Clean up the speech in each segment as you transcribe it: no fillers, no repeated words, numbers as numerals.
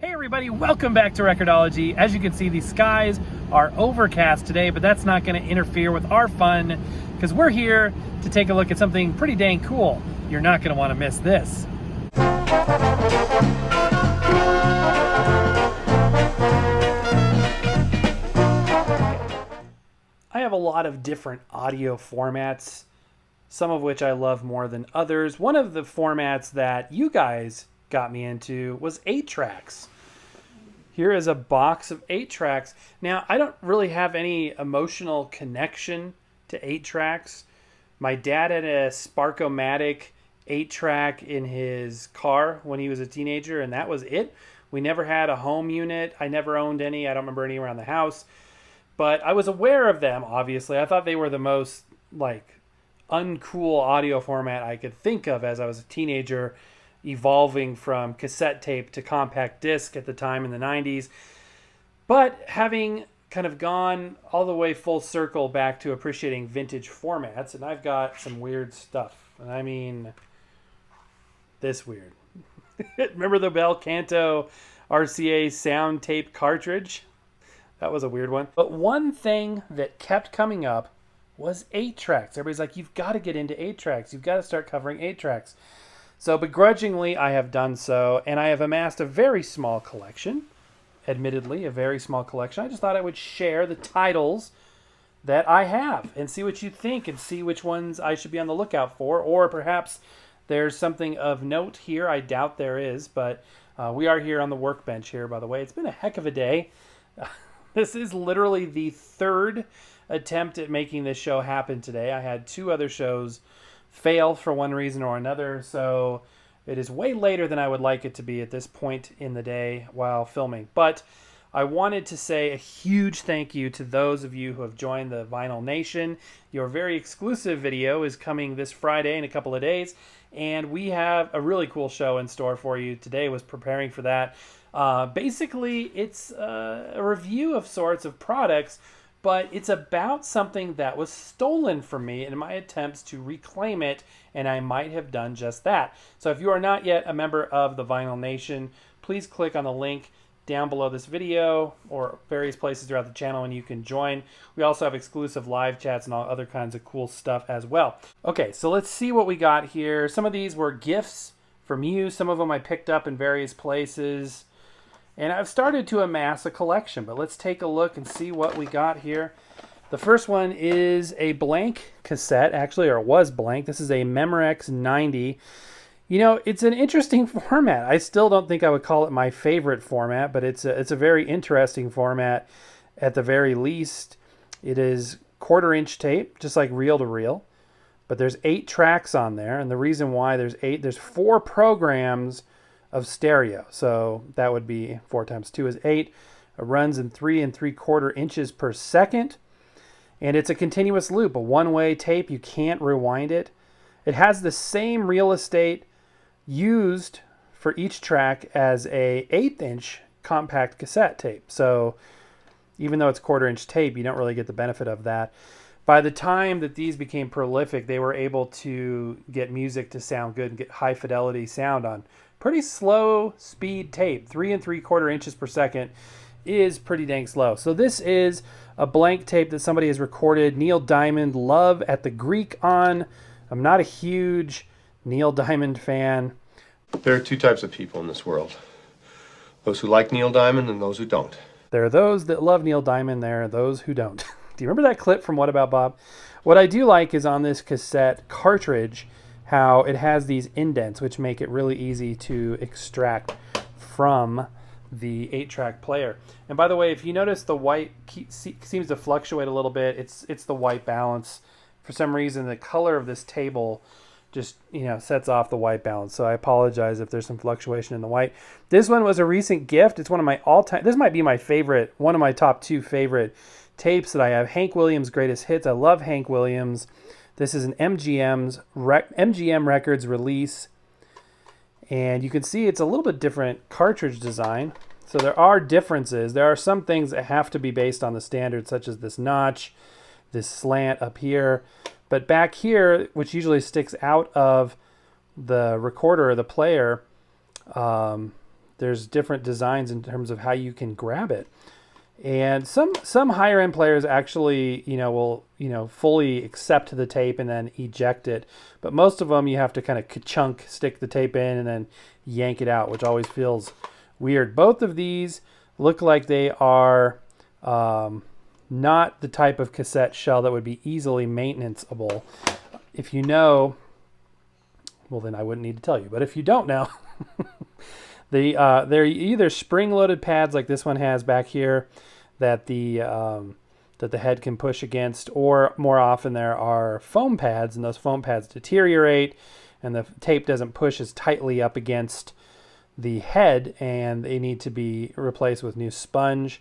Hey everybody, welcome back to Record-ology. As you can see, the skies are overcast today, but that's not going to interfere with our fun because we're here to take a look at something pretty dang cool. You're not going to want to miss this. I have a lot of different audio formats, some of which I love more than others. One of the formats that you guys got me into was 8-tracks. Here is a box of 8-tracks. Now, I don't really have any emotional connection to 8-tracks. My dad had a Spark-O-Matic 8-track in his car when he was a teenager, and that was it. We never had a home unit. I never owned any. I don't remember any around the house. But I was aware of them, obviously. I thought they were the most, uncool audio format I could think of as I was a teenager, evolving from cassette tape to compact disc at the time in the 90s. But having kind of gone all the way full circle back to appreciating vintage formats, and I've got some weird stuff. And I mean, this weird. Remember the Bel Canto RCA sound tape cartridge? That was a weird one. But one thing that kept coming up was 8-tracks. Everybody's like, you've got to get into 8-tracks. You've got to start covering 8-tracks. So begrudgingly, I have done so, and I have amassed a very small collection. Admittedly, a very small collection. I just thought I would share the titles that I have and see what you think and see which ones I should be on the lookout for. Or perhaps there's something of note here. I doubt there is, but we are here on the workbench here, by the way. It's been a heck of a day. This is literally the third attempt at making this show happen today. I had 2 other shows fail for one reason or another, so it is way later than I would like it to be at this point in the day while filming. But I wanted to say a huge thank you to those of you who have joined the Vinyl Nation. Your very exclusive video is coming this Friday in a couple of days, and we have a really cool show in store for you. Today was preparing for that. Basically, it's a review of sorts of products, but it's about something that was stolen from me in my attempts to reclaim it, and I might have done just that. So if you are not yet a member of the Vinyl Nation, please click on the link down below this video or various places throughout the channel and you can join. We also have exclusive live chats and all other kinds of cool stuff as well. Okay, so let's see what we got here. Some of these were gifts from you. Some of them I picked up in various places. And I've started to amass a collection, but let's take a look and see what we got here. The first one is a blank cassette, actually, or it was blank. This is a Memorex 90. You know, it's an interesting format. I still don't think I would call it my favorite format, but it's a very interesting format at the very least. It is 1/4-inch tape, just like reel-to-reel, but there's 8 tracks on there, and the reason why there's 4 programs of stereo. So that would be 4 times 2 is 8. It runs in 3 3/4 inches per second. And it's a continuous loop, a one-way tape. You can't rewind it. It has the same real estate used for each track as a 1/8-inch compact cassette tape. So even though it's 1/4-inch tape, you don't really get the benefit of that. By the time that these became prolific, they were able to get music to sound good and get high fidelity sound on pretty slow speed tape. 3 3/4 inches per second is pretty dang slow. So this is a blank tape that somebody has recorded Neil Diamond Love at the Greek on. I'm not a huge Neil Diamond fan. There are 2 types of people in this world. Those who like Neil Diamond and those who don't. There are those that love Neil Diamond. There are those who don't. Do you remember that clip from What About Bob? What I do like is on this cassette cartridge, how it has these indents, which make it really easy to extract from the 8-track player. And by the way, if you notice the white seems to fluctuate a little bit, it's the white balance. For some reason, the color of this table just, sets off the white balance. So I apologize if there's some fluctuation in the white. This one was a recent gift. It's one of my all-time, this might be my favorite, one of my top 2 favorite tapes that I have. Hank Williams' Greatest Hits. I love Hank Williams. This is an MGM Records release, and you can see it's a little bit different cartridge design. So there are differences. There are some things that have to be based on the standard, such as this notch, this slant up here. But back here, which usually sticks out of the recorder or the player, There's different designs in terms of how you can grab it. And some higher end players actually, will, fully accept the tape and then eject it. But most of them you have to kind of ka-chunk, stick the tape in and then yank it out, which always feels weird. Both of these look like they are not the type of cassette shell that would be easily maintenanceable. If you know, well, then I wouldn't need to tell you. But if you don't know, they're either spring-loaded pads like this one has back here that the head can push against, or more often there are foam pads, and those foam pads deteriorate, and the tape doesn't push as tightly up against the head, and they need to be replaced with new sponge.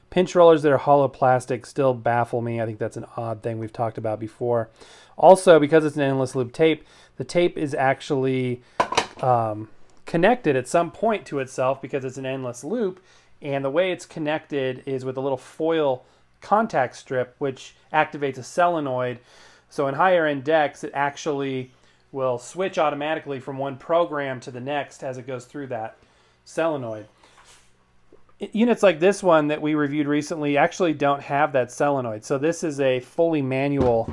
Pinch rollers that are hollow plastic still baffle me. I think that's an odd thing we've talked about before. Also, because it's an endless loop tape, the tape is actually connected at some point to itself because it's an endless loop, and the way it's connected is with a little foil contact strip which activates a solenoid. So in higher end decks it actually will switch automatically from one program to the next as it goes through that solenoid. Units like this one that we reviewed recently actually don't have that solenoid, so this is a fully manual.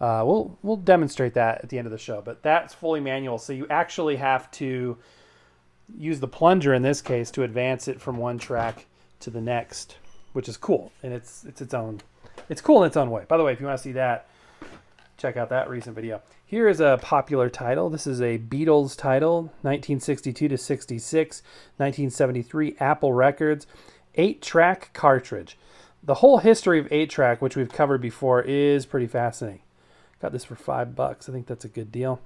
We'll demonstrate that at the end of the show, but that's fully manual, so you actually have to use the plunger in this case to advance it from one track to the next, which is cool, and it's cool in its own way. By the way, if you want to see that, check out that recent video. Here is a popular title. This is a Beatles title, 1962 to 66, 1973, Apple Records, 8-track cartridge. The whole history of 8-track, which we've covered before, is pretty fascinating. Got this for $5. I think that's a good deal.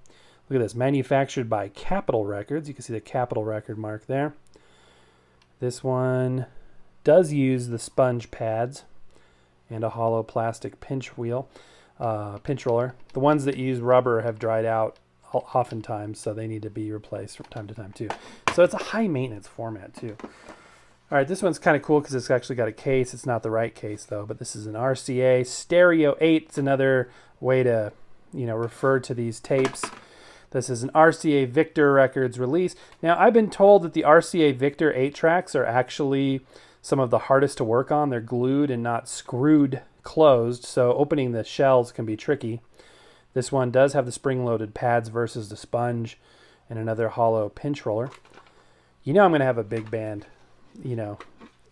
Look at this, manufactured by Capitol Records. You can see the Capitol record mark there. This one does use the sponge pads and a hollow plastic pinch roller. The ones that use rubber have dried out oftentimes, so they need to be replaced from time to time too. So it's a high maintenance format too. All right, this one's kind of cool because it's actually got a case. It's not the right case though, but this is an RCA Stereo 8. It's another way to, refer to these tapes. This is an RCA Victor Records release. Now, I've been told that the RCA Victor 8-tracks are actually some of the hardest to work on. They're glued and not screwed closed, so opening the shells can be tricky. This one does have the spring-loaded pads versus the sponge and another hollow pinch roller. I'm going to have a big band,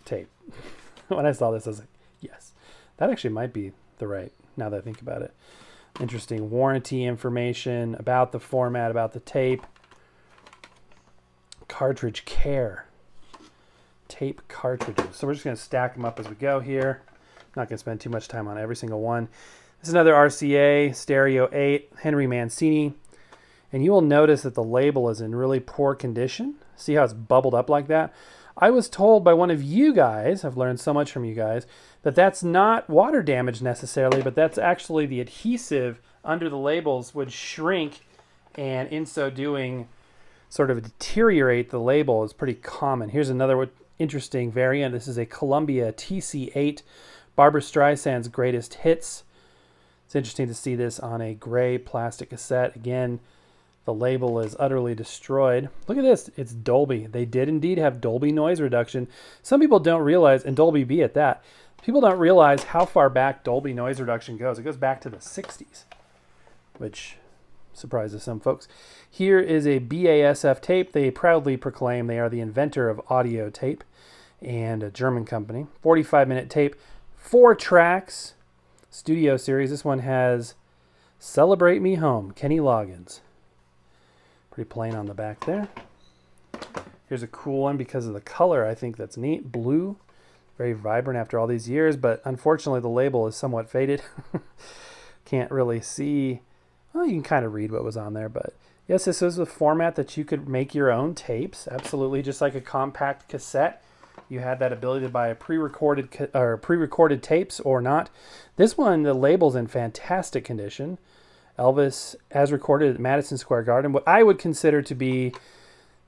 tape. When I saw this, I was like, yes. That actually might be the right, now that I think about it. Interesting warranty information about the format, about the tape. Cartridge care. Tape cartridges. So we're just going to stack them up as we go here. I'm not going to spend too much time on every single one. This is another RCA Stereo 8, Henry Mancini. And you will notice that the label is in really poor condition. See how it's bubbled up like that? I was told by one of you guys, I've learned so much from you guys, that that's not water damage necessarily, but that's actually the adhesive under the labels would shrink, and in so doing sort of deteriorate the label. Is pretty common. Here's another interesting variant. This is a Columbia TC8, Barbra Streisand's Greatest Hits. It's interesting to see this on a gray plastic cassette. Again, the label is utterly destroyed. Look at this. It's Dolby. They did indeed have Dolby noise reduction. Some people don't realize, and Dolby B at that, people don't realize how far back Dolby noise reduction goes. It goes back to the 60s, which surprises some folks. Here is a BASF tape. They proudly proclaim they are the inventor of audio tape, and a German company. 45-minute tape, 4 tracks, studio series. This one has Celebrate Me Home, Kenny Loggins. Pretty plain on the back there. Here's a cool one because of the color. I think that's neat. Blue. Very vibrant after all these years, but unfortunately the label is somewhat faded. Can't really see. Well, you can kind of read what was on there, but yes, this is a format that you could make your own tapes. Absolutely, just like a compact cassette. You had that ability to buy a pre-recorded tapes or not. This one, the label's in fantastic condition. Elvis, as recorded at Madison Square Garden. What I would consider to be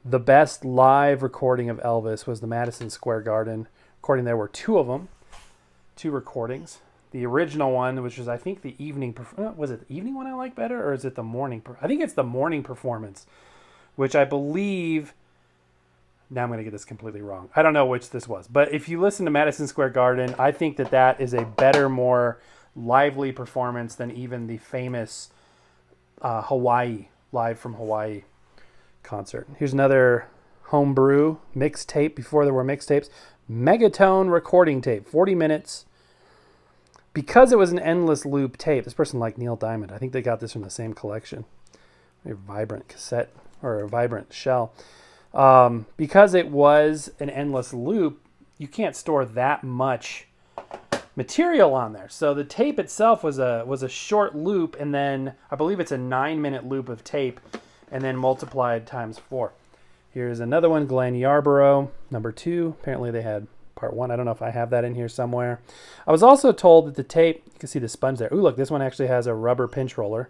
the best live recording of Elvis was the Madison Square Garden recording. There were 2 of them, 2 recordings. The original one, which was I think the evening, was it the evening one I like better, or is it the morning? I think it's the morning performance, which I believe Now I'm going to get this completely wrong. I don't know which this was. But if you listen to Madison Square Garden, I think that that is a better, more lively performance than even the famous Hawaii, Live from Hawaii concert. Here's another homebrew mixtape before there were mixtapes. Megatone recording tape, 40 minutes. Because it was an endless loop tape, this person liked Neil Diamond. I think they got this from the same collection. A vibrant cassette or a vibrant shell. Because it was an endless loop, you can't store that much material on there. So the tape itself was a short loop, and then I believe it's a 9-minute loop of tape, and then multiplied times 4. Here's another one, Glen Yarborough, number 2. Apparently they had part 1. I don't know if I have that in here somewhere. I was also told that the tape, you can see the sponge there. Ooh, look, this one actually has a rubber pinch roller.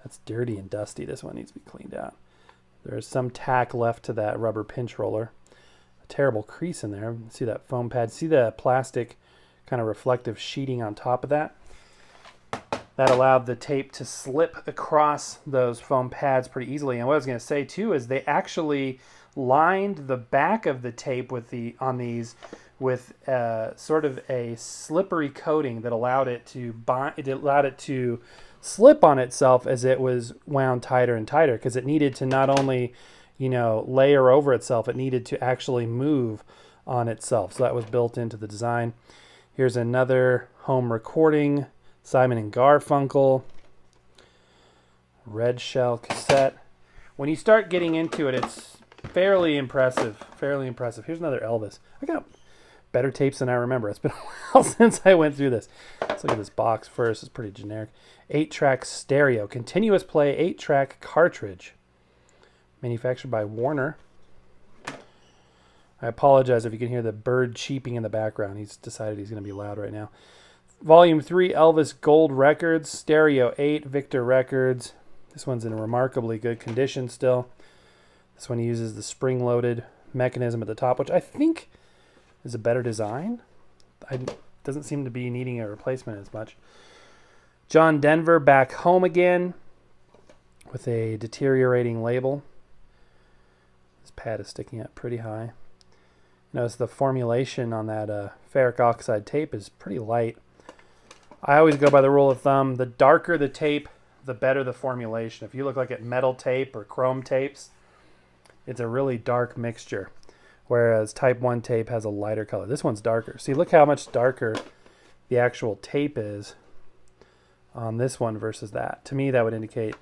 That's dirty and dusty. This one needs to be cleaned out. There's some tack left to that rubber pinch roller. A terrible crease in there. See that foam pad? See the plastic kind of reflective sheeting on top of that? That allowed the tape to slip across those foam pads pretty easily. And what I was going to say too is they actually lined the back of the tape with sort of a slippery coating that allowed it to bind. It allowed it to slip on itself as it was wound tighter and tighter, because it needed to not only, layer over itself, it needed to actually move on itself. So that was built into the design. Here's another home recording, Simon and Garfunkel, red shell cassette. When you start getting into it, it's fairly impressive. Here's another Elvis. I got better tapes than I remember. It's been a while since I went through this. Let's look at this box first. It's pretty generic. 8-track stereo, continuous play, 8-track cartridge. Manufactured by Warner. I apologize if you can hear the bird cheeping in the background. He's decided he's going to be loud right now. Volume 3, Elvis Gold Records. Stereo 8, Victor Records. This one's in remarkably good condition still. This one uses the spring-loaded mechanism at the top, which I think is a better design. It doesn't seem to be needing a replacement as much. John Denver, Back Home Again, with a deteriorating label. This pad is sticking up pretty high. Notice the formulation on that ferric oxide tape is pretty light. I always go by the rule of thumb, the darker the tape, the better the formulation. If you look like at metal tape or chrome tapes, it's a really dark mixture, whereas type 1 tape has a lighter color. This one's darker. See, look how much darker the actual tape is on this one versus that. To me, that would indicate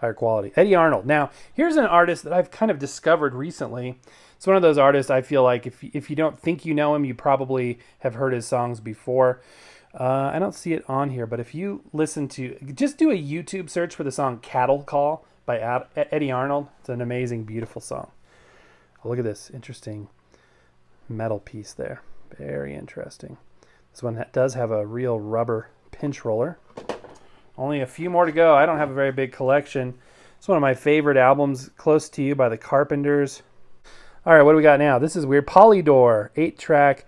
higher quality. Eddie Arnold. Now, here's an artist that I've kind of discovered recently. It's one of those artists I feel like if you don't think you know him, you probably have heard his songs before. I don't see it on here, but if you listen to, just do a YouTube search for the song Cattle Call by Eddie Arnold. It's an amazing, beautiful song. Oh, look at this interesting metal piece there. Very interesting. This one does have a real rubber pinch roller. Only a few more to go. I don't have a very big collection. It's one of my favorite albums, Close to You by the Carpenters. All right, what do we got now? This is weird. Polydor, 8-track.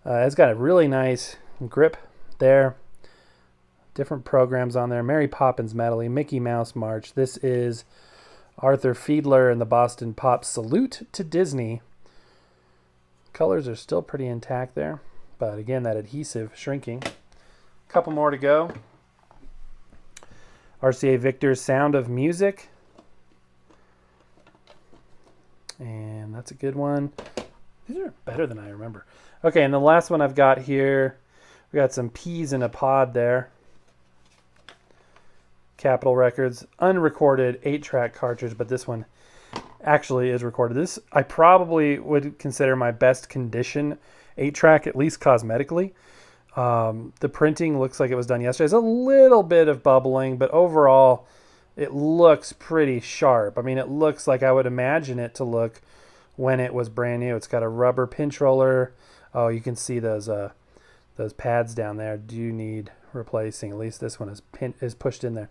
It's got a really nice grip there. Different programs on there. Mary Poppins Medley, Mickey Mouse March. This is Arthur Fiedler and the Boston Pops Salute to Disney. Colors are still pretty intact there, but again, that adhesive shrinking. A couple more to go. RCA Victor's Sound of Music. And that's a good one. These are better than I remember. Okay, and the last one I've got here, we got some peas in a pod there. Capitol Records, unrecorded 8-track cartridge, but this one actually is recorded. This I probably would consider my best condition 8-track, at least cosmetically. The printing looks like it was done yesterday. There's a little bit of bubbling, but overall it looks pretty sharp. I mean, it looks like I would imagine it to look when it was brand new. It's got a rubber pinch roller. Oh, you can see those pads down there do need replacing. At least this one is pushed in there.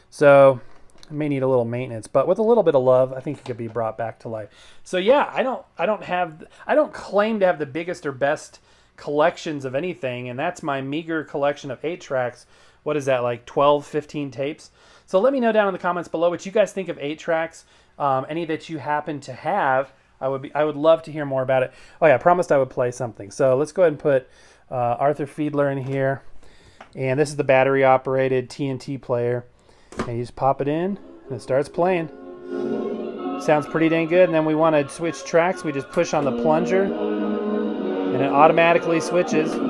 So it may need a little maintenance, but with a little bit of love, I think it could be brought back to life. So yeah, I don't claim to have the biggest or best collections of anything, and that's my meager collection of 8-tracks. What is that, like 12, 15 tapes? So let me know down in the comments below what you guys think of 8-tracks. any that you happen to have. I would love to hear more about it. Oh yeah, I promised I would play something. So let's go ahead and put Arthur Fiedler in here. And this is the battery operated TNT player. And you just pop it in and it starts playing. Sounds pretty dang good. And then we want to switch tracks. We just push on the plunger and it automatically switches. And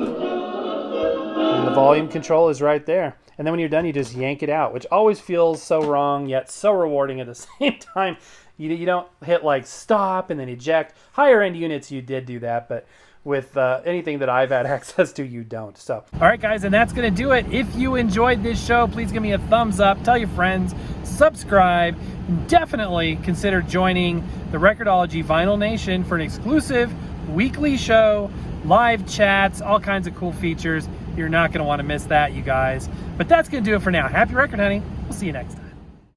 the volume control is right there. And then when you're done, you just yank it out, which always feels so wrong, yet so rewarding at the same time. You don't hit like stop and then eject. Higher end units, you did do that, but with anything that I've had access to, you don't. So, all right, guys, and that's going to do it. If you enjoyed this show, please give me a thumbs up, tell your friends, subscribe, and definitely consider joining the Record-ology Vinyl Nation for an exclusive weekly show, live chats, all kinds of cool features. You're not going to want to miss that, you guys. But that's going to do it for now. Happy record hunting. We'll see you next time.